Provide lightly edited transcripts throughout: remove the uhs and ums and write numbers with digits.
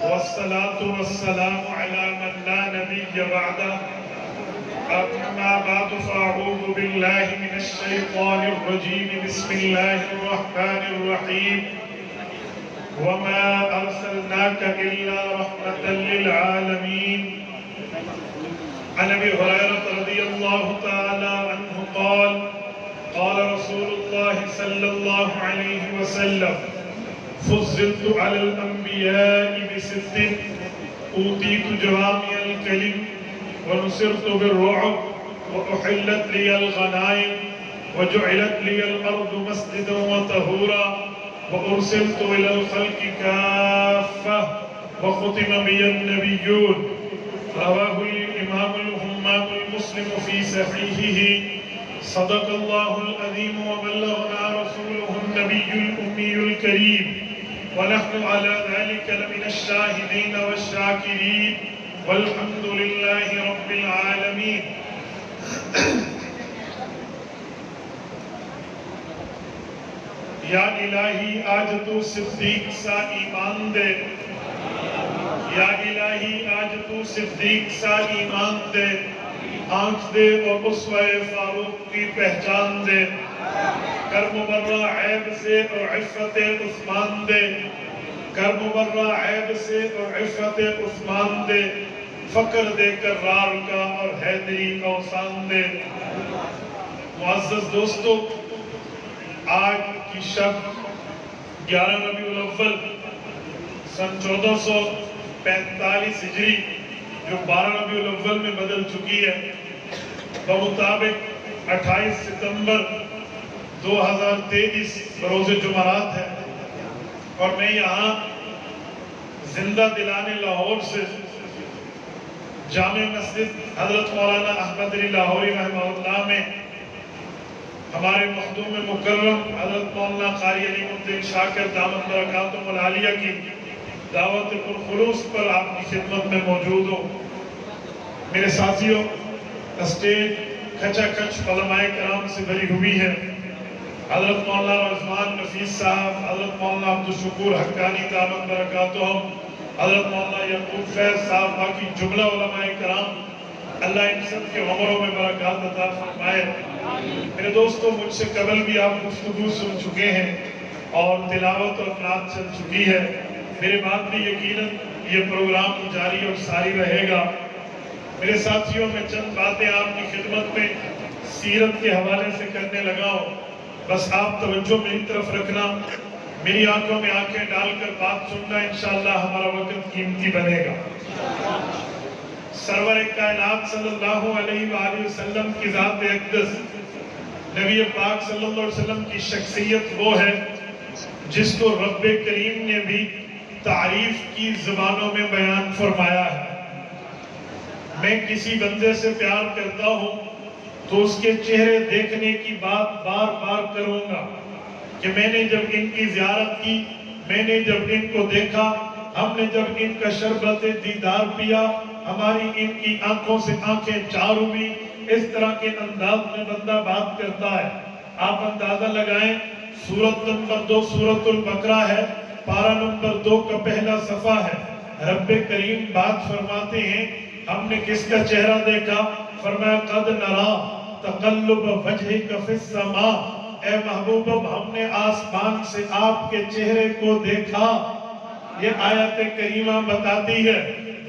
والصلاة والسلام على من لا نبي بعده أما بعد فأعوذ بالله من الشيطان الرجيم بسم الله الرحمن الرحيم وما أرسلناك إلا رحمة للعالمين عن أبي هريرة رضي الله تعالى عنه قال قال رسول الله صلى الله عليه وسلم فضلت على الأنبياء بست أوتيت جوامع الكلم ونصرت بالرعب وأحلت لي الغنائم وجعلت لي الأرض مسجدا وطهورا وأرسلت إلى الخلق كافة وختم بي النبيون رواه الإمام الهمام المسلم في صحيحه صدق الله العظيم وبلغنا رسوله النبي الأمي الكريم ونحن على ذلك لمن الشاهدين والشاكرين والحمد لله رب العالمين یا الہی آج تو صدیق سا ایمان دے یا الہی آج تو صدیق سا ایمان دے آنکھ دے اور اسوہ فاروق کی پہچان دے کر مبرہ عیب سے اور عفت عثمان دے کر مبرہ عیب سے اور عفت عثمان دے فقر دے کرار کا اور حیدری اوسان دے معزز دوستو آج کی شب 11 ربیع الاول سن 1445 ہجری جو 12 ربیع الاول میں بدل چکی ہے بمطابق 28 ستمبر 2023 بروز جمعرات ہے اور میں یہاں زندہ دلانے لاہور سے جامع مسجد حضرت مولانا احمد علی لاہوری رحمہ اللہ میں ہمارے مخدوم مکرم حضرت مولانا قاری علی الدین شاکر دامت برکاتہم العالیہ کی دعوت پرخلوص پر آپ کی خدمت میں موجود ہوں میرے ساتھیوں اسٹیج کھچا کھچ علماء کرام سے بھری ہوئی ہے حضرت مولانا رضوان نفیس صاحب حضرت مولانا عبدالشکور حقانی دامت برکاتہم حضرت مولانا یعقوب فیض صاحب باقی جملہ علماء کرام اللہ ان سب کے عمروں میں برکات عطا فرمائے میرے دوستو مجھ سے قبل بھی آپ گفتگو سن چکے ہیں اور تلاوت اور نعت چل چکی ہے میرے بعد بھی یقیناً یہ پروگرام جاری اور ساری رہے گا میرے ساتھیوں میں چند باتیں آپ کی خدمت میں سیرت کے حوالے سے کرنے لگا ہوں بس آپ توجہ میری طرف رکھنا میری آنکھوں میں آنکھیں ڈال کر بات سننا انشاءاللہ ہمارا وقت قیمتی بنے گا سرور کائنات صلی اللہ علیہ وآلہ وسلم کی ذات اقدس نبی پاک صلی اللہ علیہ وسلم کی شخصیت وہ ہے جس کو رب کریم نے بھی تعریف کی زبانوں میں بیان فرمایا ہے میں کسی بندے سے پیار کرتا ہوں تو اس کے چہرے دیکھنے کی بات بار بار کروں گا کہ میں نے جب ان کی زیارت کی میں نے جب ان کو دیکھا ہم نے جب ان کا شربت دیدار پیا ہماری ان کی آنکھوں سے آنکھیں چار ہوئی اس طرح کے انداز میں بندہ بات کرتا ہے آپ اندازہ لگائیں سورت نمبر 2 سورت البقرہ ہے پارہ نمبر 2 کا پہلا صفحہ ہے رب کریم بات فرماتے ہیں ہم نے کس کا چہرہ دیکھا فرمایا قد نرا تقلب وجہک فی السماء اے محبوب ہم نے آسمان سے آپ کے چہرے کو دیکھا یہ آیت کریمہ بتاتی ہے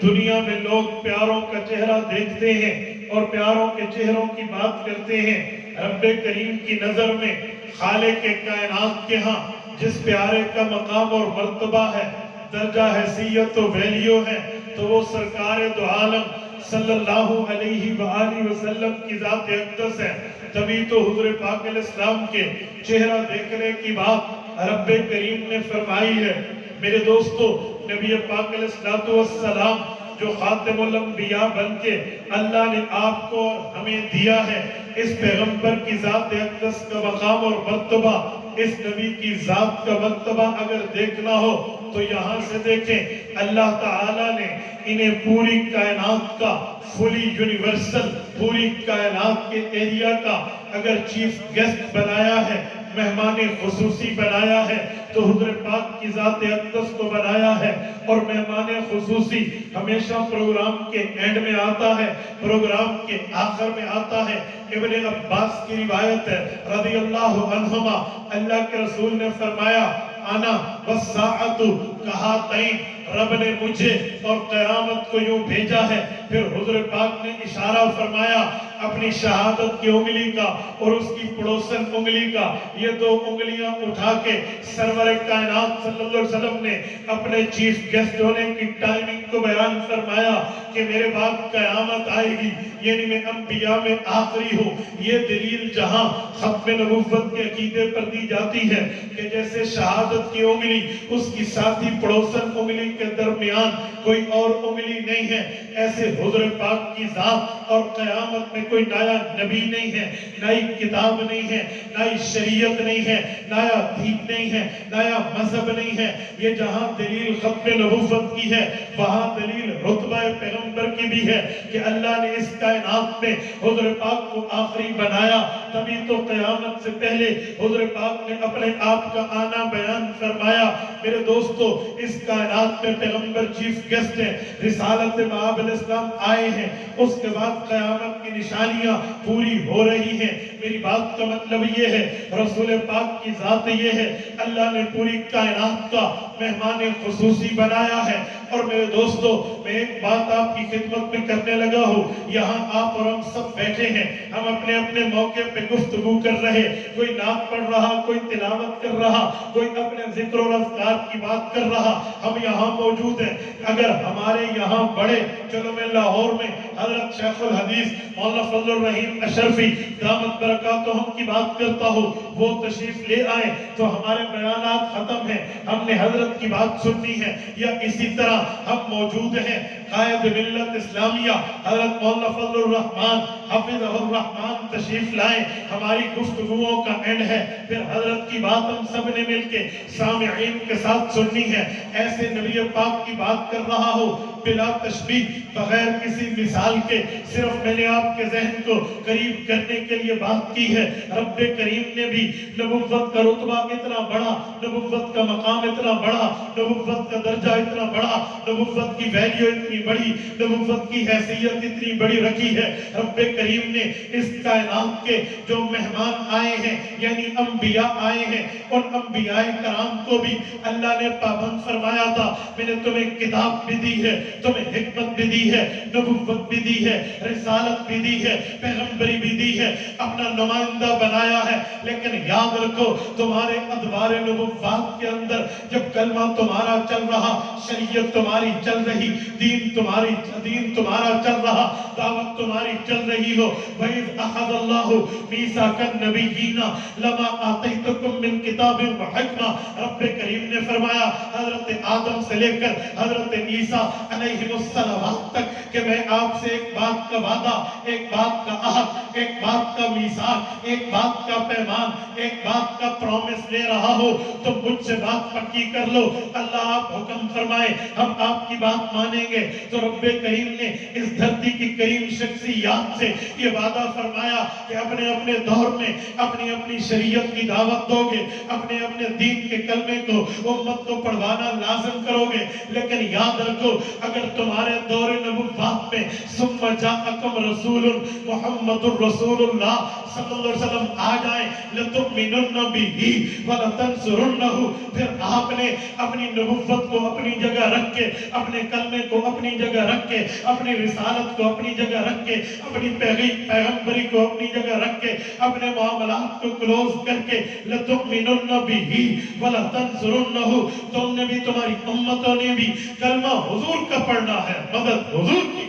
دنیا میں لوگ پیاروں کا چہرہ دیکھتے ہیں اور پیاروں کے چہروں کی بات کرتے ہیں رب کریم کی نظر میں خالق کائنات کے ہاں جس پیارے کا مقام اور مرتبہ ہے درجہ حیثیت و ویلیو ہے تو وہ سرکار دو عالم صلی اللہ علیہ وآلہ وسلم کی ذات اقدس ہے تبھی تو حضور پاک علیہ السلام کے چہرہ دیکھنے کی بات رب کریم نے فرمائی ہے میرے دوستو نبی پاک علیہ السلام جو خاتم الانبیاء بن کے اللہ نے آپ کو ہمیں دیا ہے اس پیغمبر کی ذات اقدس کا مقام اور مرتبہ اس نبی کی ذات کا مرتبہ اگر دیکھنا ہو تو یہاں سے دیکھیں اللہ تعالیٰ نے انہیں پوری کائنات کا فلی یونیورسل پوری کائنات کے ایریا کا اگر چیف گیسٹ بنایا ہے مہمان خصوصی بنایا ہے تو حضور پاک کی ذات اقدس کو بنایا ہے، اور مہمان خصوصی ہمیشہ پروگرام کے اینڈ میں آتا ہے، پروگرام کے آخر میں آتا ہے۔ ابن عباس کی روایت ہے رضی اللہ عنہما، اللہ کے رسول نے فرمایا انا والساعۃ کہاتین، رب نے مجھے اور قیامت کو یوں بھیجا ہے۔ پھر حضور پاک نے اشارہ فرمایا اپنی شہادت کی انگلی کا اور اس کی پڑوسن انگلی کا، یہ دو انگلیاں اٹھا کے سرور کائنات صلی اللہ علیہ وسلم نے اپنے چیف گیسٹ ہونے کی ٹائمنگ کو بیان فرمایا کہ میرے بعد قیامت آئے گی، یعنی میں انبیاء میں آخری ہوں۔ یہ دلیل جہاں ختم نبوت کے عقیدے پر دی جاتی ہے کہ جیسے شہادت کی انگلی اس کی ساتھی پڑوسن انگلی کے درمیان کوئی اور انگلی نہیں ہے، ایسے حضور پاک کی ذات اور قیامت میں کوئی نیا نبی نہیں ہے، نئی کتاب نہیں ہے، نئی شریعت نہیں ہے، نیا دین نہیں ہے، نیا مذہب نہیں ہے۔ یہ جہاں دلیل ختم نبوت کی ہے وہاں دلیل رتبہ پیغمبر کی بھی ہے کہ اللہ نے اس کائنات میں حضور پاک کو آخری بنایا، تبھی تو قیامت سے پہلے حضور پاک نے اپنے آپ کا آنا بیان فرمایا۔ میرے دوستو، اس کائنات میں پیغمبر چیف گیسٹ ہیں، رسالت مآب علیہ السلام آئے ہیں، اس کے بعد قیامت کی نشانیاں پوری ہو رہی ہیں۔ میری بات کا مطلب یہ ہے رسول پاک کی ذات یہ ہے اللہ نے پوری کائنات کا مہمان خصوصی بنایا ہے۔ اور میرے دوستو، میں ایک بات آپ کی خدمت میں کرنے لگا ہوں، یہاں آپ اور ہم سب بیٹھے ہیں، ہم اپنے اپنے موقع پہ گفتگو کر رہے، کوئی نعت پڑھ رہا، کوئی تلاوت کر رہا، کوئی اپنے ذکر و اذکار کی بات کر رہا، ہم یہاں موجود ہیں۔ اگر ہمارے یہاں بڑے، چلو میں لاہور میں حضرت شیخ الحدیث مولانا فضل الرحیم اشرفی دامت برکاتہم کی بات کرتا ہوں، وہ تشریف لے آئیں تو ہمارے بیانات ختم ہیں، ہم نے حضرت کی بات سننی ہے۔ یا اسی طرح ہم موجود ہیں، قائد ملت اسلامیہ حضرت مولانا فضل الرحمان حفظہ الرحمان تشریف لائیں، ہماری گفتگوؤں کا اینڈ ہے، پھر حضرت کی بات ہم سب نے مل کے سامعین کے ساتھ سننی ہے۔ ایسے نبی پاک کی بات کر رہا ہو بلا تشبیہ، بغیر کسی مثال کے، صرف میں نے آپ کے ذہن کو قریب کرنے کے لیے بات کی ہے۔ رب کریم نے بھی نبوت کا رتبہ اتنا بڑا، نبوت کا مقام اتنا بڑا، نبوت کا درجہ اتنا بڑا، نبوت کی ویلیو اتنی بڑی، نبوت کی حیثیت اتنی بڑی رکھی ہے۔ رب کریم نے اس کائنات کے جو مہمان آئے ہیں یعنی انبیاء آئے ہیں، ان انبیاء کرام کو بھی اللہ نے پابند فرمایا تھا، میں نے تمہیں کتاب بھی دی ہے، تمہیں حکمت بھی دی ہے، نبوت بھی دی ہے، رسالت بھی دی ہے، پیغمبری بھی دی ہے، اپنا نمائندہ بنایا ہے۔ لیکن یاد رکھو تمہارے ادوار نبوت کے اندر جب کلمہ تمہارا چل رہا، شریعت تمہاری چل رہی، دین تمہارا چل رہا، دعوت تمہاری چل رہی ہو، وَإِذْ أَخَذَ اللَّهُ مِيثَاقَ النَّبِيِّينَ لَمَا آتَيْتُكُم مِّن كِتَابٍ وَحِكْمَةٍ، رب کریم نے فرمایا حضرت آدم سے لے کر حضرت عیسیٰ علیہ السلام تک کہ میں آپ سے ایک بات کا وعدہ، ایک بات کا عہد، ایک بات کا میثاق، ایک بات کا پیمان، ایک بات کا پرومس لے رہا ہو تو مجھ سے بات پکی کر لو۔ اللہ آپ حکم فرمائے ہم آپ کی بات مانیں گے، تو رب کریم نے اس دھرتی کی کریم شخصیات سے یہ وعدہ فرمایا کہ اپنے اپنے دور میں اپنی اپنی شریعت کی دعوت دو گے، اپنے اپنے دین کے کلمے کو امت کو پڑھوانا لازم کرو گے۔ لیکن یاد رکھو اگر تمہارے دور نبوت میں ثم جاءکم رسول محمد الرسول اللہ صلی اللہ علیہ وسلم آ جائیں لتؤمنن بہ ولتنصرنہ، پھر آپ نے اپنی نبوت کو اپنی جگہ رکھ کے، اپنے کلمے کو اپنی جگہ رکھ کے، اپنی رسالت کو اپنی جگہ رکھ کے، اپنی پیغمبری کو اپنی جگہ رکھ کے، اپنے معاملات کو کلوز کر کے لتؤمنن بہ ولتنصرنہ، تم نے بھی تمہاری امتوں نے بھی کلمہ حضور کا پڑھنا ہے، مدد حضور کی۔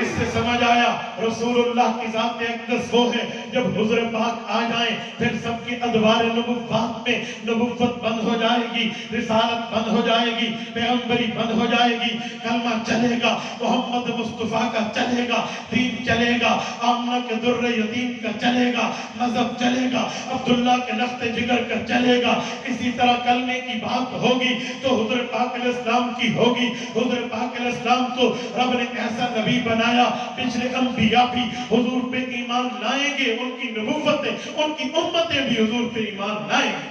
اس سے سمجھ آیا رسول اللہ کی ذات اقدس وہ ہے جب حضور پاک آ جائیں پھر سب کی ادوار نبوت میں نبوت بند ہو جائے گی، رسالت بند ہو جائے گی، پیغمبری بند ہو جائے گی، کلمہ چلے گا، محمد مصطفیٰ کا چلے گا، دین چلے گا، آمنہ کے در یتیم کا چلے گا، مذہب چلے گا، عبداللہ کے لخت جگر کا چلے گا۔ اسی طرح کلمے کی بات ہوگی تو حضور پاک علیہ السلام کی ہوگی۔ حضور پاک علیہ السلام کو رب نے ایسا نبی بنا بنایا. پچھلے انبیاء بھی حضور پہ ایمان لائیں گے, ان کی نبوتیں, ان کی امتیں بھی حضور پہ ایمان لائیں گے.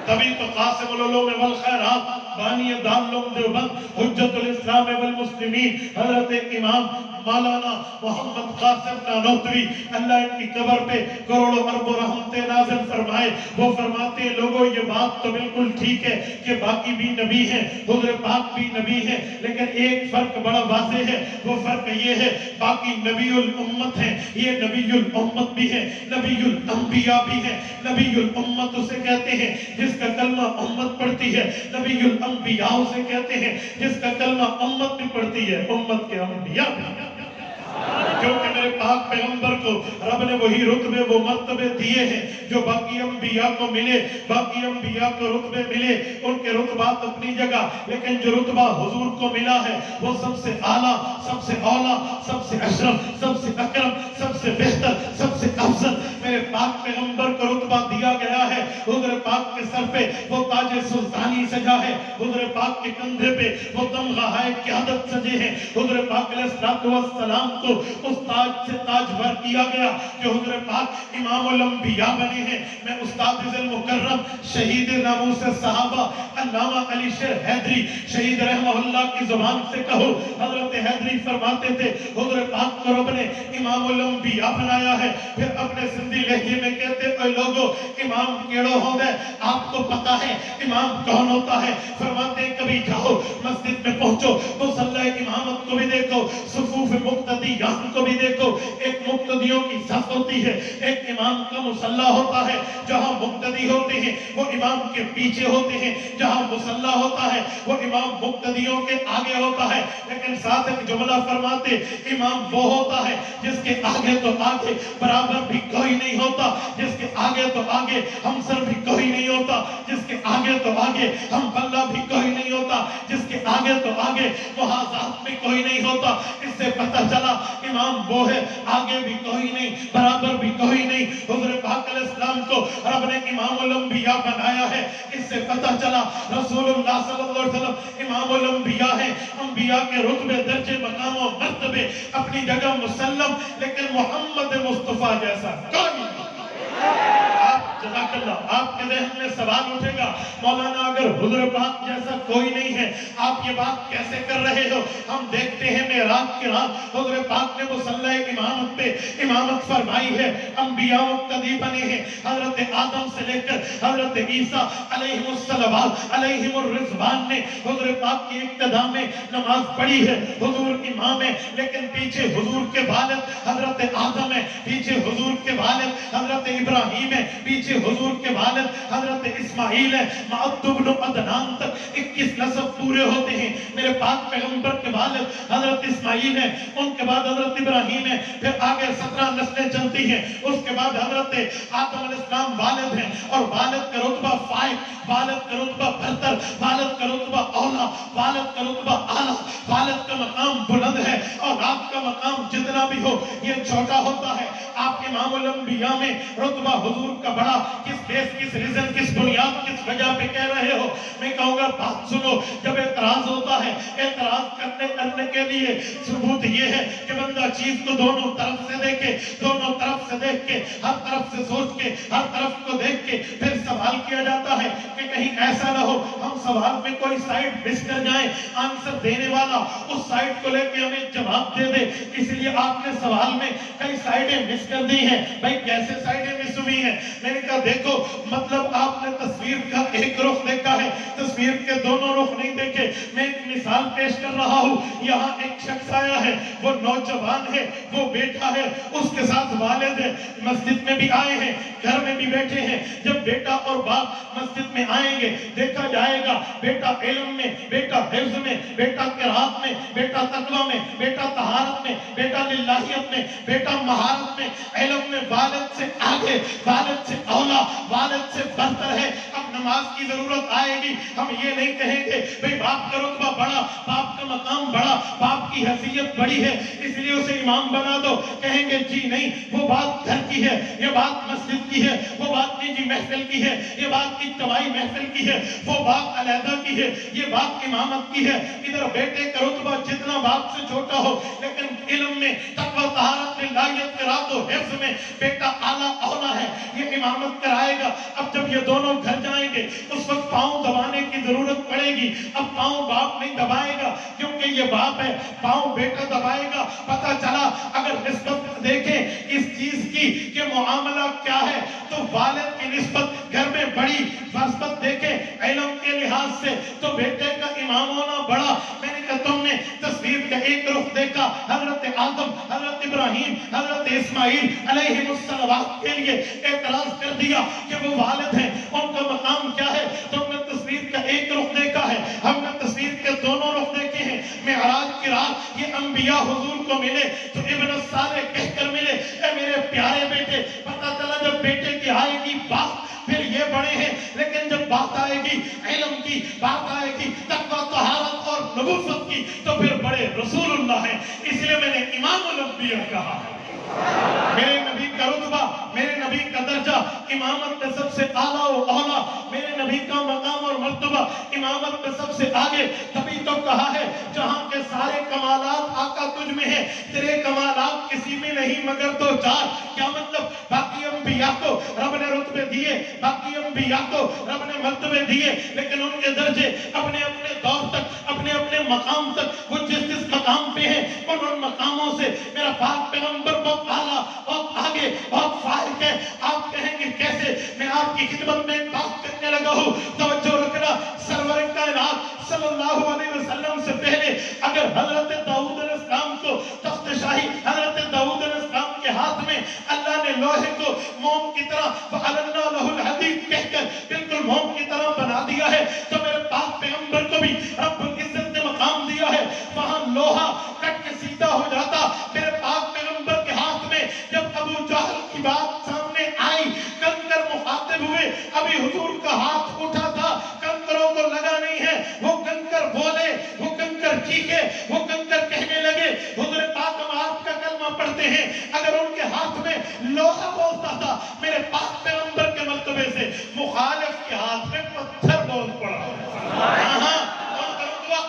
تبھی تو قاسم العلوم والخیرات, بانی دارالعلوم دیوبند, حجت الاسلام والمسلمین, حضرت امام مولانا محمد قاسم نانوتوی, اللہ ان کی قبر پہ کروڑوں ارب و رحمتیں نازل فرمائے, وہ فرماتے ہیں لوگوں یہ بات تو بالکل ٹھیک ہے کہ باقی بھی نبی ہیں, حضور پاک بھی نبی ہیں, لیکن ایک فرق بڑا واضح ہے, وہ فرق یہ ہے باقی نبی الامت ہیں, یہ نبی الامت بھی ہیں, نبی الانبیاء بھی ہیں. نبی الامت اسے کہتے ہیں جس کا کلمہ امت پڑھتی ہے, نبی الانبیاء اسے کہتے ہیں جس کا کلمہ امت بھی پڑھتی ہے, امت کے انبیاء بھی. کیونکہ میرے پاک پیغمبر کو رب نے وہی رتبے وہ مرتبے دیے ہیں جو باقی انبیاء کو ملے. باقی انبیاء کو رتبے ملے, ان کے رتبات اپنی جگہ, لیکن جو رتبہ حضور کو ملا ہے وہ سب سے اعلیٰ, سب سے اولا, سب سے اشرف, سب سے اکرم, سب سے بہتر, سب سے افضل میرے پاک پیغمبر کو رتبہ دیا گیا ہے. حضور پاک کے سر پہ وہ تاج سلطانی سجا ہے, حضور پاک کے کندھے پہ وہ تمغہ قیادت سجے ہیں. حضور پاک علیہ السلام کو اس تاج سے تاجور کیا گیا کہ حضور پاک امام الانبیاء بنے ہیں. میں استاد المکرم شہید ناموس صحابہ علامہ علی شیر حیدری شہید رحمہ اللہ کی زبان سے کہو, حضرت حیدری فرماتے تھے حضور پاک کو رب نے امام الانبیاء بنایا ہے. پھر اپنے سندھی لہجے میں کہتے اے لوگو امام کیڑو ہو گئے, آپ کو پتا ہے امام کون ہوتا ہے؟ فرماتے کبھی جاؤ مسجد میں پہنچو, مصلی امامت کو بھی دیکھو, صفوف مقتدیان کو بھی دیکھو. ایک مقتدیوں کی صف ہوتی ہے, ایک امام کا مصلی ہوتا ہے. جہاں مقتدی ہوتے ہیں وہ امام کے پیچھے ہوتے ہیں, جہاں مصلی ہوتا ہے وہ امام مقتدیوں کے آگے ہوتا ہے. لیکن ساتھ ایک جملہ فرماتے امام وہ ہوتا ہے جس کے آگے تو آگے برابر بھی کوئی نہیں ہوتا, جس کے آگے تو آگے ہمسر بھی کوئی نہیں ہوتا, جس کے آگے تو آگے ہم پلہ بھی کوئی نہیں ہوتا, جس کے آگے تو آگے محاذات بھی کوئی نہیں ہوتا. اس سے پتہ چلا امام وہ ہے, آگے بھی کوئی نہیں, برابر بھی کوئی نہیں. حضور پاک علیہ السلام کو رب نے امام الانبیاء بنایا ہے. اس سے پتہ چلا رسول اللہ صلی اللہ علیہ وسلم امام الانبیاء ہیں. انبیاء کے رتبے, درجے, مقام و مرتبے اپنی جگہ مسلم, لیکن محمد مصطفیٰ جیسا کوئی نہیں. جزاک اللہ. آپ کے ذہن میں سوال اٹھے گا مولانا اگر حضور پاک جیسا کوئی نہیں ہے آپ یہ بات کیسے کر رہے ہو؟ ہم دیکھتے ہیں معراج کی رات حضور پاک نے مصلی امامت پہ امامت فرمائی ہے, انبیاء مقتدی بنے ہیں. حضرت آدم سے لے کر حضرت عیسیٰ علیہم الصلوات علیہم الرضوان نے حضور پاک کی اقتداء میں نماز پڑھی ہے. حضور امام ہے, لیکن پیچھے حضور کے والد حضرت آدم ہے, پیچھے حضور کے والد حضرت ابراہیم ہے, پیچھے حضور کے والد حضرت اسماعیل ہے. معد بن عدنان تک 21 نسب پورے ہوتے ہیں. میرے پاک پیغمبر کے والد حضرت اسماعیل ہے, ان کے بعد حضرت ابراہیم ہے, پھر آگے 17 نسلیں چلتی ہیں. اس کے بعد حضرت آدم علیہ السلام والد ہیں, اور والد کا رتبہ فائق, والد کا رتبہ برتر, والد کا رتبہ اولا, والد کا رتبہ اعلیٰ, والد کا مقام بلند ہے, اور آپ کا مقام جتنا بھی ہو یہ چھوٹا ہوتا ہے. آپ امام الانبیاء میں رتبہ حضور کا بڑا, کس بیس, کس ریزن, کس بنیاد, کس وجہ پہ کہہ رہے ہو؟ میں کہوں گا بات سنو. جب اعتراض ہوتا ہے, اعتراض کرنے کے لیے ثبوت یہ ہے کہ بندہ چیز کو دونوں طرف سے دیکھے, دونوں طرف سے دیکھ کے, ہر طرف سے سوچ کے, ہر طرف کو دیکھ کے پھر سوال کیا جاتا ہے کہ کہیں ایسا نہ ہو ہم سوال میں کوئی سائڈ مس کر جائیں, آنسر دینے والا اس سائڈ کو لے کے ہمیں جواب دے دے. اس لیے آپ نے سوال میں کئی سائڈیں مس کر دی ہیں. بھائی کیسے سائڈیں مس ہوئی ہیں؟ میں نے کہا دیکھو, مطلب آپ نے تصویر کا ایک رخ دیکھا ہے, تصویر کے دونوں رخ نہیں دیکھے. میں ایک مثال پیش کر رہا ہوں. یہاں ایک شخص آیا ہے, وہ نوجوان ہے, وہ بیٹا ہے, اس کے ساتھ والد ہے, مسجد میں بھی آئے ہیں, گھر میں بھی بیٹھے ہیں. جب بیٹا اور باپ مسجد میں آئیں گے دیکھا جائے گا بیٹا علم میں, بیٹا حفظ میں, بیٹا قرات میں, بیٹا تقوی میں, بیٹا طہارت میں, بیٹا للہیت میں, بیٹا مہارت میں, علم میں والد سے آگے, والد سے اولا والد سے برتر ہے. اب نماز کی ضرورت آئے گی, ہم یہ نہیں کہیں گے بھئی باپ کا رتبہ بڑا, باپ کا مقام بڑا, باپ کی حیثیت بڑی ہے اس لیے اسے امام بنا دو. کہیں گے جی نہیں, وہ بات گھر کی ہے, یہ بات مسجد کی ہے, وہ بات نجی محفل کی ہے, یہ بات اجتماعی محفل کی ہے, وہ بات علیحدہ کی ہے, یہ بات امامت کی ہے. ادھر بیٹے کا رتبہ جتنا باپ سے چھوٹا ہو لیکن علم میں تقوی طہارت میں لایت قرات و حفظ میں بیٹا اعلیٰ اولا ہے, یہ امامت کرائے گا. اب جب یہ دونوں گھر جائیں گے اس وقت پاؤں دبانے کی ضرورت پڑے گی. اب پاؤں باپ نہیں دبائے گا کیونکہ یہ باپ ہے, پاؤں بیٹا دبائے گا. پتہ چلا اگر نسبت دیکھیں اس چیز کی کہ معاملہ کیا ہے تو والد کی نسبت گھر میں بڑی. نسبت دیکھیں علم کے لحاظ سے تو بیٹے کا امام ہونا بڑا. میں نے کہا تم نے تصویر کا ایک رخ دیکھا, حضرت آدم, حضرت ابراہیم, حضرت اسماعیل علیہ السلام کے لیے اعتراض کر دیا کہ وہ والد ہیں, ان کا مقام کیا ہے. تم نے تصویر کا ایک رخ دیکھا ہے, ہم نے تصویر کے دونوں رخ دیکھے ہیں. معراج کی رات یہ انبیاء حضور کو ملے تو ابن الصالح کہہ کر ملے, اے میرے پیارے بیٹے. پتہ چلا جب بیٹے کی آئے گی بات پھر یہ بڑے ہیں, لیکن جب بات آئے گی علم کی, بات آئے گی تقوی طہارت اور نبوت کی تو پھر بڑے رسول اللہ ہیں. اس لیے میں نے امام الانبیاء کہا. میرے نبی کا رتبہ, میرے نبی کا درجہ امامت میں سب سے اعلیٰ و اولا, میرے نبی کا مقام اور مرتبہ امامت میں سب سے آگے. تبھی تو کہا ہے جہاں کے سارے کمالات آقا تجھ میں ہیں, تیرے کمالات کسی میں نہیں مگر دو چار. کیا مطلب؟ باقی انبیاء کو رب نے رتبے دیے, باقی انبیاء کو رب نے مرتبے دیے, لیکن ان کے درجے اپنے اپنے دور تک, اپنے اپنے مقام تک, وہ جس جس مقام پہ ہیں ان مقاموں سے میرا پاک پیغمبر بہت اعلیٰ, بہت آگے, بہت فائق ہے. آپ کہیں گے کیسے؟ میں آپ کی خدمت میں بات کرنے لگا ہوں, توجہ رکھنا. سرور کائنات صلی اللہ علیہ وسلم سے پہلے اگر حضرت داؤد علیہ السلام کو تخت شاہی حضرت داؤد علیہ السلام کے ہاتھ میں اللہ نے لوہے کو موم کی طرح فَعَلَنَّا لَهُ الْحَدِيدِ کہہ کر بالکل موم کی طرح بنا دیا ہے, تو میرے پاک پیغمبر کو بھی رب العزت نے مقام دیا ہے. وہاں لوہا کٹ کے سیدھا ہو جاتا. میرے پاک پیغمبر کے ہاتھ میں جب ابو جہل کی بات سامنے آئی, کنکر مخاطب ہوئے, ابھی حضور کا ہاتھ اٹھا تھا, کنکروں کو لگا نہیں ہے. وہ کنکر بولے, وہ کنکر چیخے, وہ کنکر کہنے لگے حضور پاک ہم آپ کا کلمہ پڑھتے ہیں. اگر ان کے ہاتھ میں لوہا بولتا تھا میرے پاک پیغمبر کے مرتبے سے, مخالف کے ہاتھ میں پتھر بول پڑا.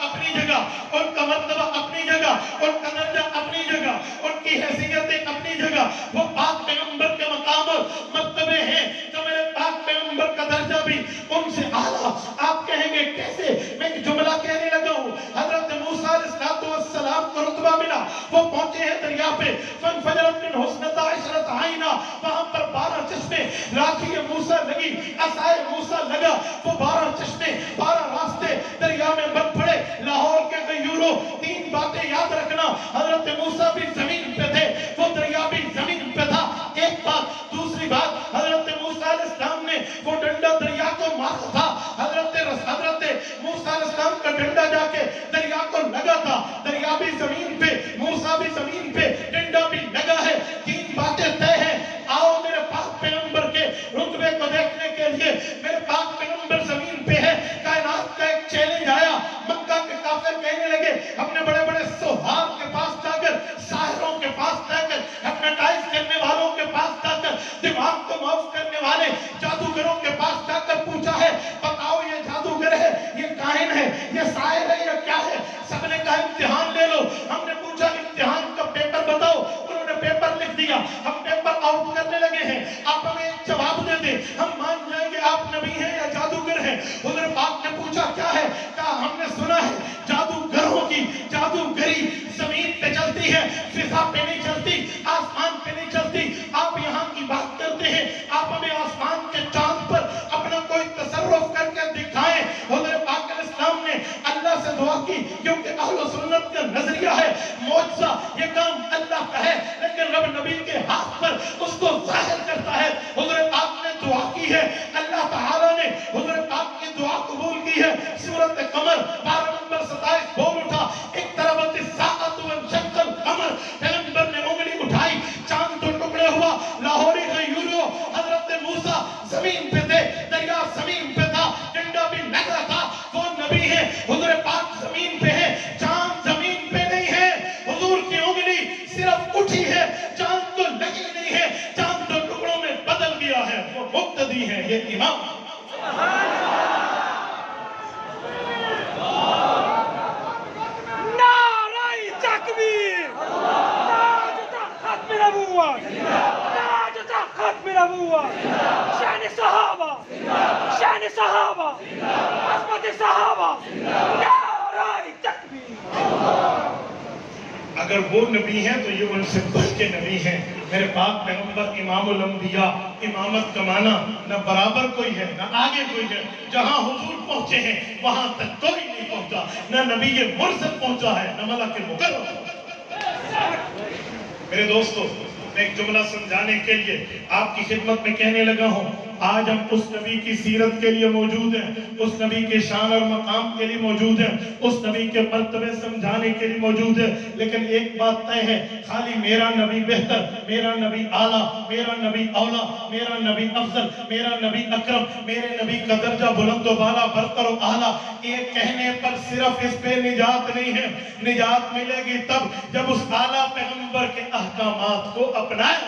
اپنی جگہ, ان کا مرتبہ اپنی جگہ, ان کا درجہ اپنی جگہ, ان کی حیثیتیں اپنی جگہ. وہ پاک پیغمبر کے مقام اور مرتبے ہیں تو میرے پاک پیغمبر کا درجہ بھی ان سے اعلیٰ. آپ کہیں گے کیسے؟ میں ایک جملہ کہنے لگا ہوں. حضرت موسیٰ علیہ السلام کو رتبہ ملا, وہ پہنچے ہیں دریا پہ, فَانْفَجَرَتْ مِنْهُ اثْنَتَا عَشْرَةَ عَيْنًا, وہاں پر 12 چشمے. راکھی موسیٰ لگی, عصائے موسیٰ لگا, وہ 12 چشمے, 12 راستے دریا میں بن پڑے. لاہور کے غیوروں 3 باتیں یاد رکھنا, حضرت موسیٰ بھی زمین پہ تھے, وہ دریا بھی زمین پہ تھا, ایک بات. دوسری بات, حضرت موسیٰ علیہ السلام نے وہ ڈنڈا دریا کو مارا تھا, حضرت موسیٰ علیہ السلام کا ڈنڈا جا کے دریا کو لگا تھا, دریا بھی زمین پہ, موسیٰ بھی زمین پہ, ڈنڈا بھی لگا ہے. 3 باتیں طے ہیں. آؤ میرے پاک پیغمبر کے رتبے کو دیکھنے کے لیے. میرے پاک پیغمبر زمین پہ ہے. کائنات کا ایک چیلنج آیا, مکہ کے کافر کہنے لگے ہم نے بڑے بڑے سوہار کے پاس جا کر, ساحروں کے پاس جا کر, ہپنوٹائز کرنے والوں کے پاس جا کر, دماغ کو معاف کرنے والے جادوگروں کے پاس جا کر پوچھا ہے بتاؤ یہ جادوگر ہے, یہ کاہن ہے, یہ ساحر ہے, یہ کیا ہے؟ سب نے کہا امتحان لے لو. ہم نے پوچھا امتحان کا پیپر بتاؤ, انہوں نے پیپر لکھ دیا. ہم پیپر آؤٹ کرنے لگے ہیں, آپ ہمیں ایک جواب دے دیں, ہم مان جائیں گے آپ نبی ہیں یا جادوگر ہیں. حضور پاک نے پوچھا کیا ہے؟ کہا ہم نے سنا ہے جادوگروں کی جادوگری زمین پہ چلتی ہے, فضا پہ نہیں چلتی, آسمان پہ نہیں چلتی. آپ یہاں کی بات کرتے ہیں, آپ ہمیں آسمان کے چاند پر اپنا کوئی تصرف کر کے دکھائیں. حضور پاک علیہ السلام نے اللہ سے دعا کی, کیونکہ اہل سنت کا نظریہ ہے معجزہ یہ کام اللہ کا ہے, لیکن رب نبی کے ہاتھ پر اس کو ظاہر کرتا ہے. حضور پاک نے دعا کی ہے, اللہ تعالیٰ نے حضور پاک کی دعا قبول کی ہے. سورۃ قمر 12 نمبر 27 بول اٹھا, اقتربت الساعۃ وانشق القمر. پیغمبر نے انگلی اٹھائی, چاند تو ٹکڑے ہوا. لاہوری غیوروں, حضرت موسیٰ حضور پاک زمین پہ ہے، چاند زمین پہ نہیں ہے. حضور کی انگلی صرف اٹھی ہے، چاند کو لگی نہیں ہے، چاند تو ٹکڑوں میں بدل گیا ہے. وہ مقتدی ہے، یہ امام. نعرہ تکبیر، تاج ختم نبوت، تاج ختم نبوت، شان صحابہ، شان صحابہ، عظمت صحابہ، نعرہ تکبیر. اگر وہ نبی ہیں تو یہ ان سے بڑھ کے نبی ہیں. میرے پاک پیغمبر امام الانبیاء، امامت کا معنی نہ برابر کوئی ہے نہ آگے کوئی ہے. جہاں حضور پہنچے ہیں وہاں تک کوئی نہیں پہنچا. نہ نبی مرسل پہنچا ہے نہ ملک مقرب. میرے دوستو، میں ایک جملہ سمجھانے کے لیے آپ کی خدمت میں کہنے لگا ہوں. آج ہم اس نبی کی سیرت کے لیے موجود ہیں، اس نبی کے شان اور مقام کے لیے موجود ہیں، اس نبی کے مرتبے سمجھانے کے لیے موجود ہیں. لیکن ایک بات طے ہے، خالی میرا نبی بہتر، میرا نبی اعلیٰ، میرا نبی اولا، میرا نبی افضل، میرا نبی اکرم، میرے نبی کا درجہ بلند و بالا، برتر و اعلیٰ، یہ کہنے پر صرف اس پہ نجات نہیں ہے. نجات ملے گی تب جب اس اعلیٰ پیغمبر کے احکامات کو اپنائے.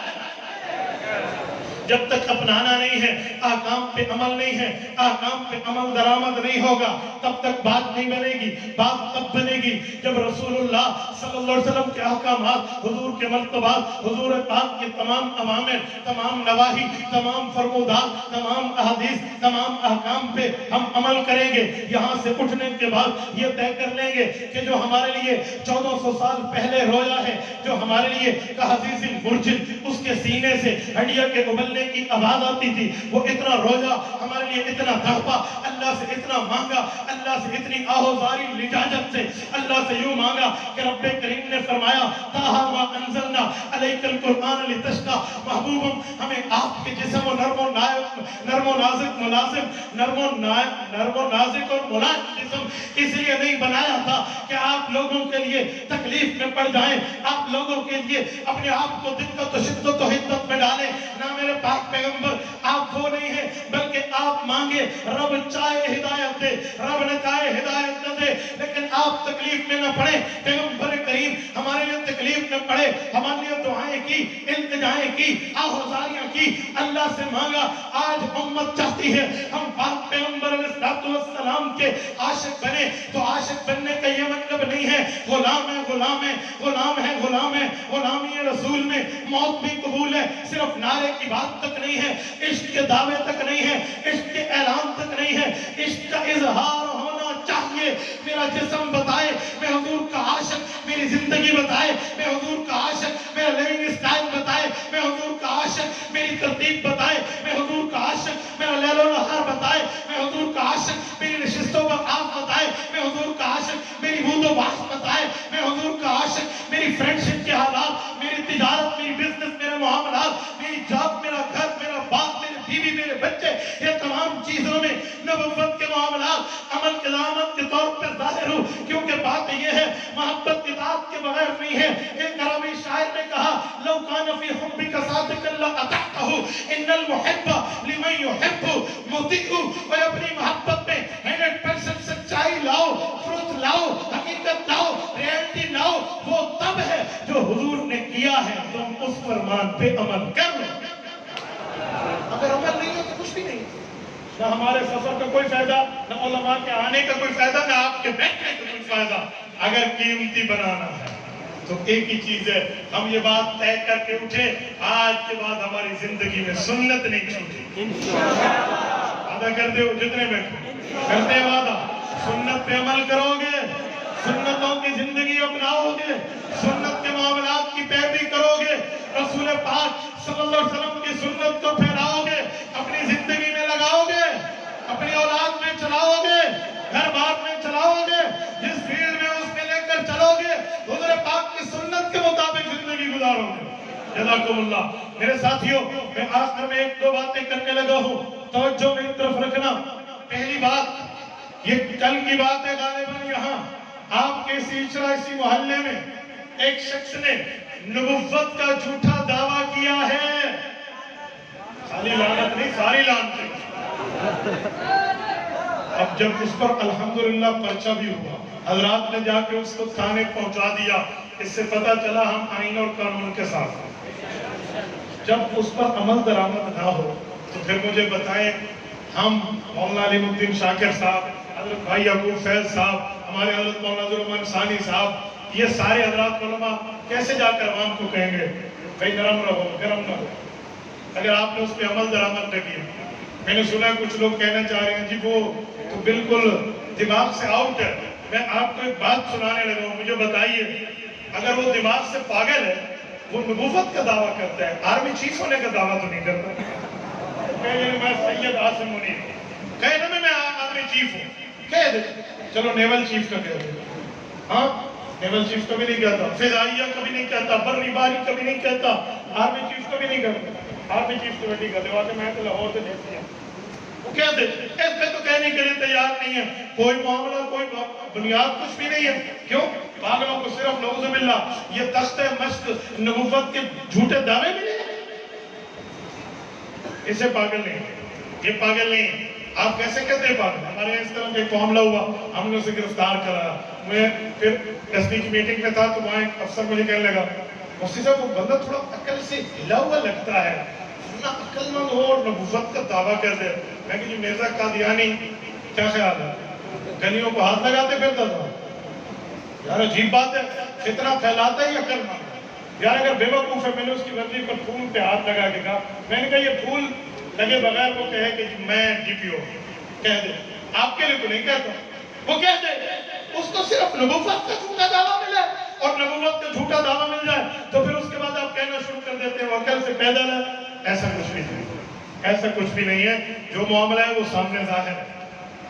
جب تک اپنانا نہیں ہے، احکام پہ عمل نہیں ہے، احکام پہ عمل درآمد نہیں ہوگا، تب تک بات نہیں بنے گی. بات تب بنے گی جب رسول اللہ صلی اللہ علیہ وسلم کے احکامات، حضور کے مرتبات، حضور پاک کے تمام اوامر، تمام نواہی، تمام فرمودات، تمام احادیث، تمام احکام پہ ہم عمل کریں گے. یہاں سے اٹھنے کے بعد یہ طے کر لیں گے کہ جو ہمارے لیے 1400 سال پہلے رویا ہے، جو ہمارے لیے کہذیز المرجل اس کے سینے سے ہڈیاں کے ابلنے کی آواز آتی تھی، وہ اتنا روزہ ہمارے لیے اتنا تڑپا، اللہ سے اتنا مانگا، اللہ سے اتنی آہوزاری لجاجت سے اللہ سے یوں مانگا کہ رب کریم نے فرمایا تاہا ما انزلنا علیک القرآن لتشقى. محبوبم ہمیں آپ کے جسم و نرم و نازک ملازم، نرم و نازک اور ملائم جسم اس لیے نہیں بنایا تھا کہ آپ لوگوں کے لیے تکلیف میں پڑ جائیں، آپ لوگوں کے لیے اپنے آپ کو دقت و شدت و حدت میں ڈالیں. نہ میرے پاک پیغمبر آپ وہ نہیں ہیں، بلکہ آپ مانگے رب چاہے ہدایت دے، رب نہ چاہے ہدایت نہ دے، لیکن آپ تکلیف میں نہ پڑیں. پیغمبر کریم ہمارے لیے تکلیف میں پڑے، ہمارے لیے دعائیں کی، التجائیں کی، آہوزاریاں کی، اللہ سے مانگا. آج امت چاہتی ہے ہم پاک پیغمبر علیہ السلام کے عاشق بنے. تو عاشق بننے کا یہ مطلب نہیں ہے غلام ہے، غلام ہے، غلام ہے، غلام ہے. غلامی رسول میں موت بھی قبول ہے، صرف نعرے کی بات تک نہیں ہے، عشق کے دعوے تک نہیں ہے، عشق کے اعلان تک نہیں ہے. عشق کا اظہار ہونا چاہیے. میرا جسم بتائے میں حضور کا عاشق، میری زندگی بتائے میں حضور کا عاشق، میرا لیونگ اسٹائل بتائے میں حضور کا عاشق، میری ترتیب بتائے میں حضور کا عاشق، میرا لیل و نہار بتائے میں حضور کا عاشق، میری نشست و وقاف بتائے میں حضور کا عاشق، میری بود و باس بتائے میں حضور کا عاشق، میری فرینڈشپ کے حالات، میری تجارت، میری بزنس، میرے معاملات، میری جاب، میرا گھر، میرا باپ، میری بیوی، میرے بچے، یہ تمام چیزوں میں نبوت کے معاملات عمل کے علامت کے طور پر ظاہر ہوں. کیونکہ بات یہ ہے محبت اطاعت کے بغیر نہیں ہے. ایک عربی شاعر نے کہا لو کان فی حبک صادقا لاطعته ان المحب لمن يحب مطیع. اور اپنی محبت میں 100% سچائی لاؤ، ٹروتھ لاؤ، حقیقت لاؤ، ریئلٹی لاؤ. وہ تب ہے جو حضور نے کیا ہے، تم اس فرمان پہ عمل کر لو. اگر عمل نہیں ہو تو کچھ بھی نہیں. نہ ہمارے سفر کا کوئی فائدہ، نہ علماء کے آنے کا کوئی فائدہ، نہ آپ کے بیٹھنے کا کوئی فائدہ. اگر قیمتی بنانا ہے تو ایک ہی چیز ہے، ہم یہ بات طے کر کے اٹھے آج کے بعد ہماری زندگی میں سنت نہیں چھوٹی. وعدہ کرتے ہو جتنے بیٹھے کرتے وعدہ سنت پہ عمل کرو گے، سنتوں کی زندگی اپناؤ گے، سنت کے معاملات کی پیروی کرو گے، رسول پاک صلی اللہ علیہ وسلم کی سنت کو پھیلاؤ گے، اپنی زندگی میں لگاؤ گے، اپنی اولاد میں چلاؤ گے، گھر بار میں چلاؤ گے، جس فیلڈ میں اس میں لے کر چلو گے، حضور پاک کی سنت کے مطابق زندگی گزارو گے. جزاکم اللہ. میرے ساتھیوں، میں آخر میں ایک دو باتیں کرنے لگا ہوں، توجہ میری طرف رکھنا. پہلی بات، یہ کل کی بات ہے غالباً یہاں آپ کے اسی محلے میں ایک شخص نے نبوت کا جھوٹا دعویٰ کیا ہے. خالی لعنت نہیں، ساری لعنت. اب جب اس پر الحمدللہ پرچہ بھی ہوا، حضرات نے جا کے اس کو تھانے پہنچا دیا، اس سے پتہ چلا ہم آئین اور قانون کے ساتھ ہیں۔ جب اس پر عمل درآمد نہ ہو تو پھر مجھے بتائیں، ہم مولانا علی الدین شاکر صاحب، حضرت بھائی یعقوب فیض صاحب، ہمارے حضرت مولانا ظہور ثانی صاحب، یہ سارے حضرات علماء کیسے جا کر عوام کو کہیں گے بھائی نرم رہو، گرم نہ ہو، اگر آپ نے اس پہ عمل درآمد نہ کیا؟ میں نے سنا کچھ لوگ کہنا چاہ رہے ہیں جی وہ تو بالکل دماغ سے آؤٹ ہے۔ میں آپ کو ایک بات سنانے لگا ہوں، مجھے بتائیے اگر وہ دماغ سے پاگل ہے، وہ نبوت کا دعویٰ کرتا ہے، آرمی چیف ہونے کا دعویٰ تو نہیں کرتا۔ کہے میں سید عاصم منیر، کہے نا میں آرمی چیف ہوں، کہہ دے چلو نیول چیف کا کہہ دے، ہاں نیول چیف کبھی نہیں کہتا، فضائیہ کبھی نہیں کہتا، بری باری کبھی نہیں کہتا، آرمی چیف کبھی نہیں کہتا، آرمی چیف تو بیٹی کہتے واقعی میں تو لاہور سے دیکھتی ہیں، وہ کہہ دے اس پہ تو کہنے کے لیے تیار نہیں ہے، کوئی معاملہ کوئی بنیاد کچھ بھی نہیں ہے، کیوں؟ پاگلوں کو صرف نعوذ باللہ یہ تخت مشق نبوت کے جھوٹے دعوے بھی نہیں، اسے پاگل نہیں، یہ پاگل نہیں۔ آپ کیسے کہتے ہیں پاگل؟ ہمارے یہاں اس طرح کا ایک معاملہ ہوا، ہم نے اسے گرفتار کرا، میں پھر ایس پی کی میٹنگ میں تھا تو وہاں ایک افسر مجھے کہنے لگا مفتی صاحب وہ بندہ تھوڑا عقل سے ہلا ہوا لگتا ہے، اتنا عقل مند ہو اور نبوت کا دعویٰ کر دے۔ میں کہ جی مرزا قادیانی کیا خیال ہے؟ گلیوں کو ہاتھ لگاتے پھرتا تھا، یار عجیب بات ہے، فتنہ پھیلاتا ہی عقل مند، یار اگر بے وقوف ہے۔ میں نے اس کی ورزی پر پھول پہ ہاتھ لگا کے کہا، میں نے کہا یہ پھول لگے بغیر وہ کہے کہ میں ڈی پی او کہہ دے، آپ کے لیے تو نہیں کہتا، وہ کہہ دے، اس کو صرف نبوت کا جھوٹا دعویٰ ملا اور نبوت کا جھوٹا دعویٰ مل جائے تو پھر اس کے بعد آپ کہنا شروع کر دیتے ہیں وہ عقل سے پیدل ہے۔ ایسا کچھ بھی نہیں، ایسا کچھ بھی نہیں ہے، جو معاملہ ہے وہ سامنے ظاہر ہے۔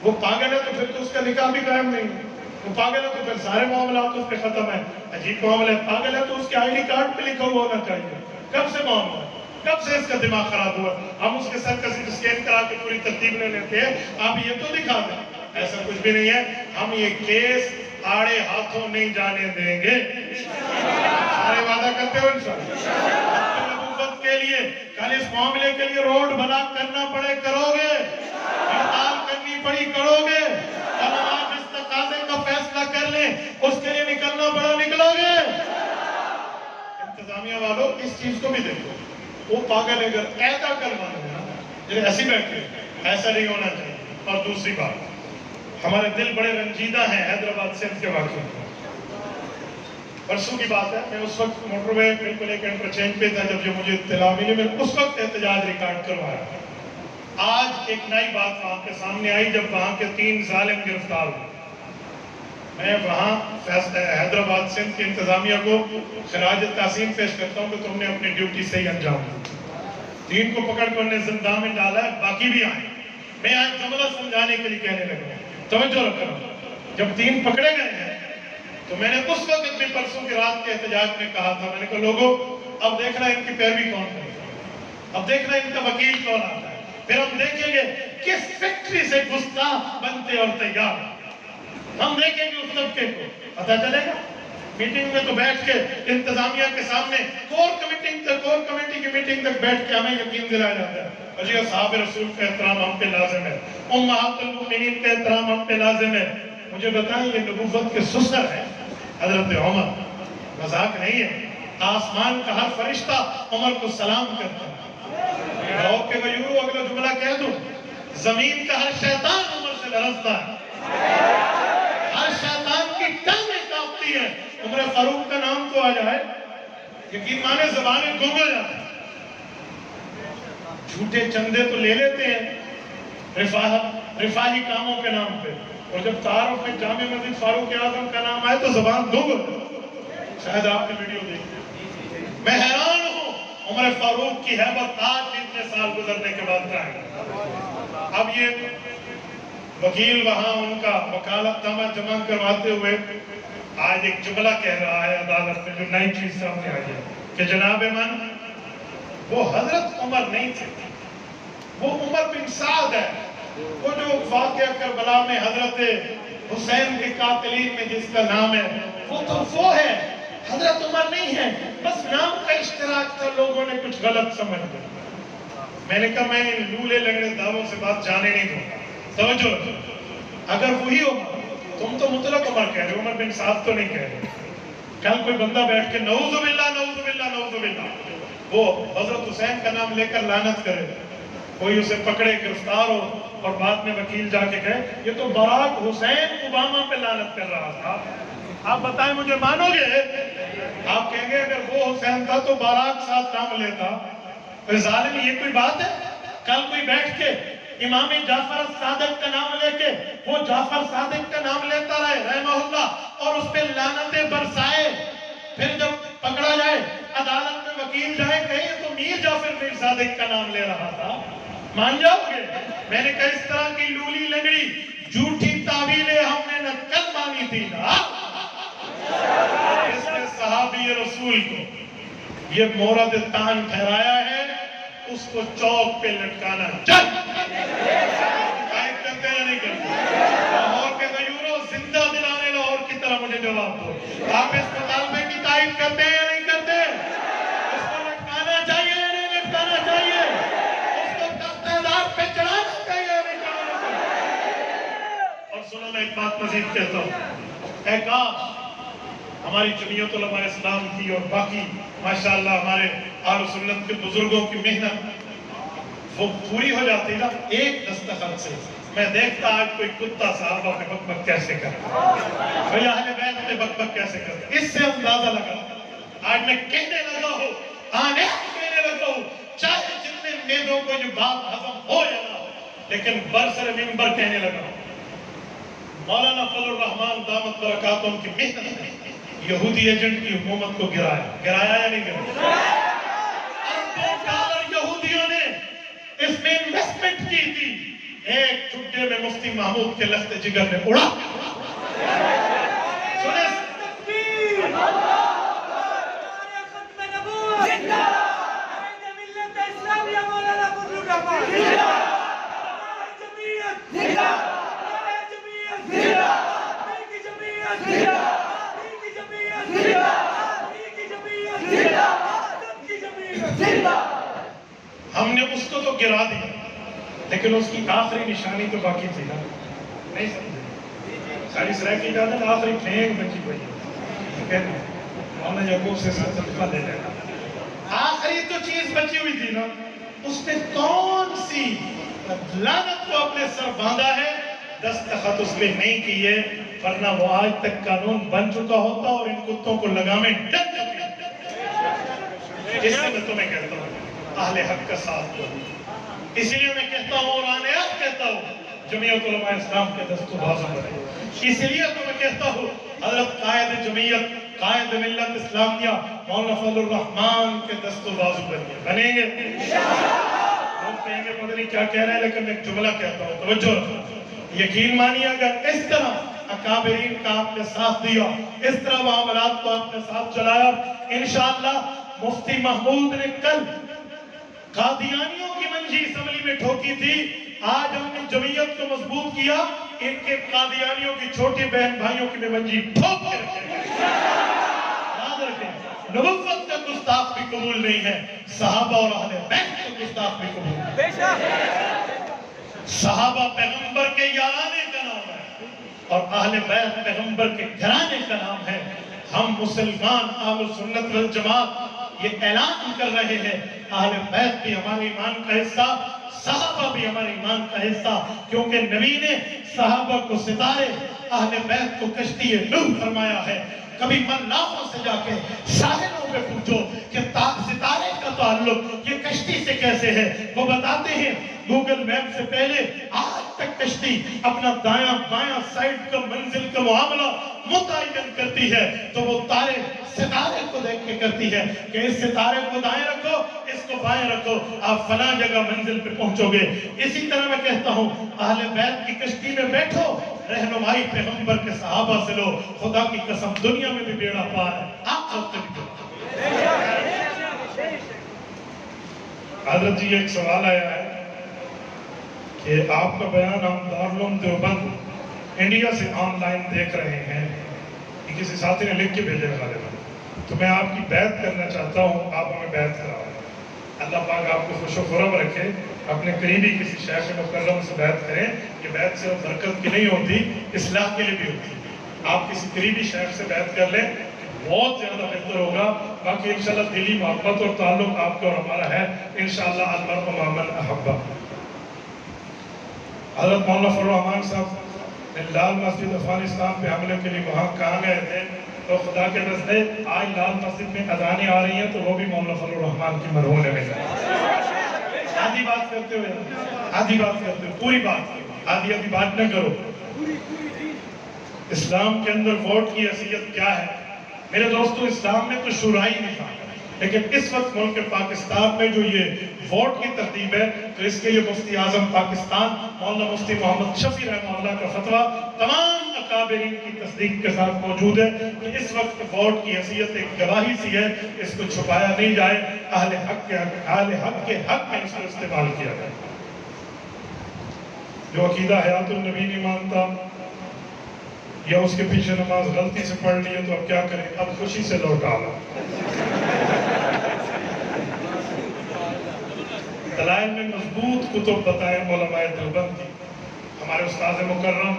وہ پاگل ہے تو پھر تو اس کا نکاح بھی قائم نہیں ہے، وہ پاگل ہے تو پھر سارے معاملات اس پہ ختم ہیں۔ عجیب معاملہ ہے، پاگل ہے تو اس کے آئی ڈی کارڈ پہ لکھا ہوا ہونا چاہیے، کب سے معاملہ ہے، کب سے اس کا دماغ خراب ہوا؟ ہم اس کے سر کا اسکین کرا کے پوری ترتیب لے لیتے ہیں، آپ یہ تو دکھا دیں۔ ایسا کچھ بھی نہیں ہے، ہم یہ کیس آڑے ہاتھوں نہیں جانے دیں گے، سارے وعدہ کرتے ہو انشاءاللہ۔ نبوت کے لیے کل اس معاملے کے لیے روڈ بلاک کرنا پڑے کرو گے، ہڑتال کرنی پڑی کرو گے، اور آپ اس تقاضے کا فیصلہ کر لیں اس کے لیے نکلنا پڑا نکلو گے۔ انتظامیہ والوں اس چیز کو بھی دیکھو، وہ پاگل اگر ایسا کرنا ہے ایسی بیٹھے، ایسا نہیں ہونا چاہیے۔ اور دوسری بات، ہمارے دل بڑے رنجیدہ ہیں حیدرآباد سندھ کے واقعے میں۔ پرسوں کی بات ہے، میں اس وقت موٹر وے بالکل ایک انٹرچینج پہ تھا جب مجھے اطلاع ملی، میں اس وقت احتجاج ریکارڈ کروایا۔ آج ایک نئی بات وہاں کے سامنے آئی جب وہاں کے 3 ظالم گرفتار ہوئے۔ میں وہاں حیدرآباد سندھ کی انتظامیہ کو خراج تحسین پیش کرتا ہوں کہ تم نے اپنی ڈیوٹی صحیح انجام دی۔ 3 کو پکڑ کر انہیں زندان میں ڈالا ہے، باقی بھی آئیں۔ میں آج جملہ سمجھانے کے لیے کہنے لگا ہوں، توجہ رکھنا۔ جب 3 پکڑے گئے ہیں تو میں نے اس وقت اپنی پرسوں کی رات کے احتجاج میں کہا تھا، میں نے کہا لوگوں اب دیکھنا ان کی پیروی کون کرے گا، اب دیکھنا ان کا وکیل کون آتا ہے، پھر ہم دیکھیں گے کس فیکٹری سے گستاخ بنتے اور تیار، ہم دیکھیں گے اس طبقے کو، پتہ چلے گا۔ میٹنگ میں تو بیٹھ کے انتظامیہ کے سامنے کور کمیٹی کی میٹنگ تک بیٹھ کے ہمیں یقین دلایا جاتا ہے اور صحاب رسول کا احترام ہم پہ لازم ہے، امہات المؤمنین کا احترام ہم پہ لازم ہے۔ مجھے بتائیں یہ نبوت کے سسر ہیں حضرت عمر، مذاق نہیں ہے۔ آسمان کا ہر فرشتہ عمر کو سلام کرتا ہے۔ غور کے غیورو اگلا جملہ کہہ دوں، زمین کا ہر شیطان عمر سے لرزتا ہے، ہر شیطان کی ٹانگیں کانپتی ہیں۔ عمر فاروق کا نام تو آ جائے یقین مانے زبانیں گنگ ہو جاتی ہیں۔ جھوٹے چندے تو لے لیتے ہیں رفاہی کاموں کے نام پہ، اور جب تعارف میں جامع مسجد فاروق اعظم کا نام آئے تو زبان گنگ ہو جاتی ہے۔ شاید آپ نے ویڈیو دیکھی، میں حیران ہوں عمر فاروق کی ہیبت آج بھی اتنے سال گزرنے کے بعد قائم۔ اب یہ وکیل وہاں ان کا وکالت نامہ جمع کرواتے ہوئے آج ایک جملہ کہہ رہا ہے عدالت میں، جو نئی چیز سامنے آئی ہے کہ جناب من وہ حضرت عمر نہیں تھے، وہ عمر بن سعد ہے، وہ جو واقعہ کربلا میں حضرت حسین کے قاتلین میں جس کا نام ہے وہ تو وہ ہے، حضرت عمر نہیں ہے، بس نام کا اشتراک تھا، لوگوں نے کچھ غلط سمجھ لیا۔ میں نے کہا میں ان لولے لنگڑے دعووں سے بات جانے نہیں دوں گا، توجہ۔ اگر وہی عمر، تم تو مطلق عمر کہہ رہے ہو، عمر بن سعد تو نہیں کہہ رہے. کل کوئی بندہ بیٹھ کے نعوذ باللہ نعوذ باللہ نعوذ باللہ وہ حضرت حسین کا نام لے کر لعنت کرے، کوئی اسے پکڑے گرفتار ہو اور بعد میں وکیل جا کے کہے یہ تو باراک حسین اوباما پہ لعنت کر رہا تھا، آپ بتائیں مجھے مانو گے؟ آپ کہیں گے اگر وہ حسین تھا تو باراک ساتھ نام لیتا. ظالم یہ کوئی بات ہے؟ کل کوئی بیٹھ کے امام جعفر صادق کا نام لے کے وہ جعفر صادق کا نام لیتا رہے رحمہ اللہ اور اس پہ لعنتیں برسائے، پھر جب پکڑا جائے عدالت میں وکیل جائے کہے تو میر جعفر میر صادق کا نام لے رہا تھا، مان جاؤ گے؟ میں نے کہا اس طرح کی لولی لنگڑی جھوٹی تعویلیں ہم نے نہ کل مانی تھی نا. اس نے صحابی رسول کو یہ مورد تان ٹھہرایا ہے، اس کو چوک پہ لٹکانا چاہیے. تائید کرتے ہیں یا نہیں کرتے؟ لاہور کے غیوروں زندہ دلانے لاہور کی طرح مجھے جواب دو، آپ اس مطالبے کی تائید کرتے ہیں یا نہیں کرتے؟ اس کو لٹکانا چاہیے یا نہیں لٹکانا چاہیے؟ اس کو تختیدار پہ چڑھانا چاہیے یا نہیں چڑھانا چاہیے؟ اور سنو میں ایک بات مزید کہتا ہوں، اے کاش ہماری جمعیت علماء اسلام کی اور باقی ماشاءاللہ ہمارے اہل سنت کے بزرگوں کی محنت وہ پوری ہو جاتی نا ایک دستخط سے. میں دیکھتا آج کوئی کتا صحابہ پہ بک بک کیسے کرتا، بھئی اہل بیت پہ بک بک کیسے کرتا، اس سے اندازہ لگا. آج میں کہنے لگا ہوں، آنے کہنے لگا ہوں، چاہے جتنے میدوں کو جو بات ہضم ہو یا نہ ہو، لیکن برسر منبر کہنے لگا ہوں. مولانا فضل الرحمان دامت برکاتہم کی محنت ہے یہودی ایجنٹ کی حکومت کو گرایا یا نہیں گرایا؟ اربوں ڈالر یہودیوں نے اس میں انویسٹمنٹ کی تھی، ایک چھٹے میں مفتی محمود کے لخت جگر نے اڑا. سنیں ختم نبوت زندہ باد، ملت اسلامیہ مولانا فضل الرحمان زندہ باد، جمعیت زندہ باد، جمعیت زندہ باد، جمعیت زندہ باد، ہم نے اس کو تو گرا دیا لیکن اس کی آخری نشانی تو باقی تھی نا، نہیں سمجھے؟ ساری سرائے کی اجازت آخری پھینک بچی ہوئی ہے، مولانا یعقوب سے صدقہ لے لینا، آخری تو چیز بچی ہوئی تھی نا. اس نے کون سی لعنت کو اپنے سر باندھا ہے؟ دستخط اس میں نہیں کیے، ورنہ وہ آج تک قانون بن چکا ہوتا اور ان کتوں کو لگامیں ڈن چکے. اس سے میں تمہیں کہتا ہوں اہل حق کا ساتھ دو، اسی لیے میں کہتا ہوں اور آنیات کہتا ہوں جمعیت علماء اسلام کے دست و بازو بنے، اسی لیے تو میں کہتا ہوں حضرت قائد جمعیت قائد ملت اسلامیہ مولانا فضل الرحمان کے دست و بازو بنیں گے. لوگ کہیں گے پتہ نہیں کیا کہہ رہے ہیں، لیکن میں ایک جملہ کہتا ہوں، توجہ رکھو. یقین مانیے اگر اس طرح اکابرین کا آپ نے ساتھ دیا، اس طرح معاملات کو آپ نے ساتھ چلایا، انشاءاللہ مفتی محمود نے کل قادیانیوں کی منجی اسمبلی میں ٹھوکی تھی، آج ہم نے جمعیت کو مضبوط کیا، ان کے قادیانیوں کی چھوٹی بہن بھائیوں کی منجی ٹھوک کے رکھیں گے. یاد رکھیں نبوت کا گستاخ بھی قبول نہیں ہے، صحابہ اور اہل بیت کا گستاخ بھی قبول نہیں ہے. صحابہ پیغمبر کے یارانے کا نام ہے اور اہل بیت پیغمبر کے گھرانے کا نام ہے. ہم مسلمان اہل سنت والجماعت یہ اعلان کر رہے ہیں اہل بیت بھی ہمارے ایمان کا حصہ، صحابہ بھی ہمارے ایمان کا حصہ، کیونکہ نبی نے صحابہ کو ستارے، اہل بیت کو کشتی نوح فرمایا ہے. کبھی ملاحوں سے جا کے ساحلوں پہ پوچھو کہ ستارے کا تعلق یہ کشتی سے کیسے ہے، وہ بتاتے ہیں گوگل میپ سے پہلے آج تک کشتی اپنا دایاں بایاں سائڈ کا منزل کا معاملہ متعین کرتی ہے تو وہ تارے ستارے کو دیکھ کے کرتی ہے کہ اس ستارے کو دائیں رکھو، اس کو بائیں رکھو، آپ فلاں جگہ منزل پہ پہنچو گے. اسی طرح میں کہتا ہوں اہل بیت کی کشتی میں بیٹھو، رہنمائی پیغمبر کے صحابہ سے لو، خدا کی قسم دنیا میں بھی بیڑا پار ہے، آپ سب سے بھی. حضرت جی ایک سوال آیا ہے کہ آپ کا بیان ہم دارالعلوم دیوبند انڈیا سے آن لائن دیکھ رہے ہیں، کسی ساتھی نے لکھ کے بھیجے غالباً، تو میں آپ کی بیعت کرنا چاہتا ہوں، آپ ہمیں بیعت کراؤ. اللہ پاک آپ کو خوش و خرم رکھے. اپنے قریبی کسی شیخ مکرم سے بیعت کریں. یہ بیعت صرف برکت کی نہیں ہوتی، اصلاح کے لیے بھی ہوتی. آپ کسی قریبی شیخ سے بیعت کر لیں، بہت زیادہ بہتر ہوگا. باقی انشاءاللہ دلی محبت اور تعلق آپ کا اور ہمارا ہے انشاءاللہ. المرء مع من احب. حضرت مولانا فضل الرحمان صاحب لال مسجد افغانستان پہ حملے کے لیے وہاں کہاں گئے تھے، تو خدا کے رستے آج لال مسجد میں اذانیں آ رہی ہیں تو وہ بھی مولانا فضل الرحمان کی مرہون ہے. آدھی بات کرتے ہوئے پوری بات، آدھی بات نہ کرو. اسلام کے اندر ووٹ کی حیثیت کیا ہے میرے دوستو؟ اسلام میں تو شورائی نظام، لیکن اس وقت ملک پاکستان میں جو یہ ووٹ کی ترتیب ہے تو اس کے لیے مفتی اعظم پاکستان مولانا مفتی محمد شفیع رحمہ اللہ کا فتویٰ تمام اکابرین کی تصدیق کے ساتھ موجود ہے کہ اس وقت ووٹ کی حیثیت ایک گواہی سی ہے، اس کو چھپایا نہیں جائے. اہل حق کے حق میں اس کو استعمال کیا جائے. جو عقیدہ حیات النبی نہیں مانتا یا اس کے پیچھے نماز غلطی سے پڑھ لی ہے تو اب کیا کریں؟ اب خوشی سے لوٹا لو. دلائل میں مضبوط کتب بتائیں علماء دیوبند کی. ہمارے استاد مکرم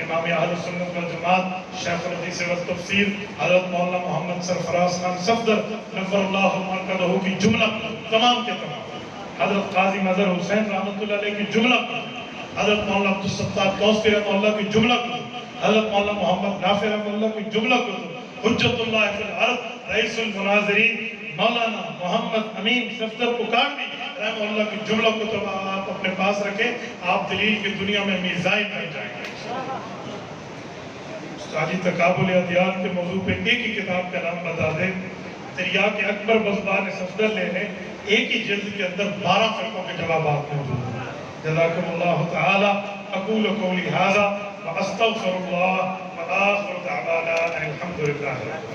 امام اہل سنت والجماعت شیخ الحدیث والتفسیر حضرت مولانا محمد سرفراز خان صفدر نور اللہ مرکزہ کی جملہ تمام کے تمام، حضرت قاضی مظہر حسین رحمۃ اللہ علیہ کی جملہ، حضرت مولانا عبدالستار توسفی رحمہ اللہ کی جملہ، حضرت مولانا محمد نافع رحمہ اللہ کی جملہ حجت اللہ فی الارض رئیس المناظرین مولانا محمد امین صفدر پکاروی رحمہ اللہ کی جملہ کتب آپ اپنے پاس رکھیں. آپ دلیل کی دنیا میں میزائن بن جائیں گے. استادی تقابل ادیان کے موضوع پہ ایک ہی کتاب کا نام بتا دیں. تریاق اکبر بزبان صفدر لے لیں، ایک ہی جلد کے اندر 12 فرقوں کے جوابات موجود ہیں. جزاکم اللہ تعالی. اقول قولی ھذا واستغفر اللہ وآخر دعوانا الحمد للہ.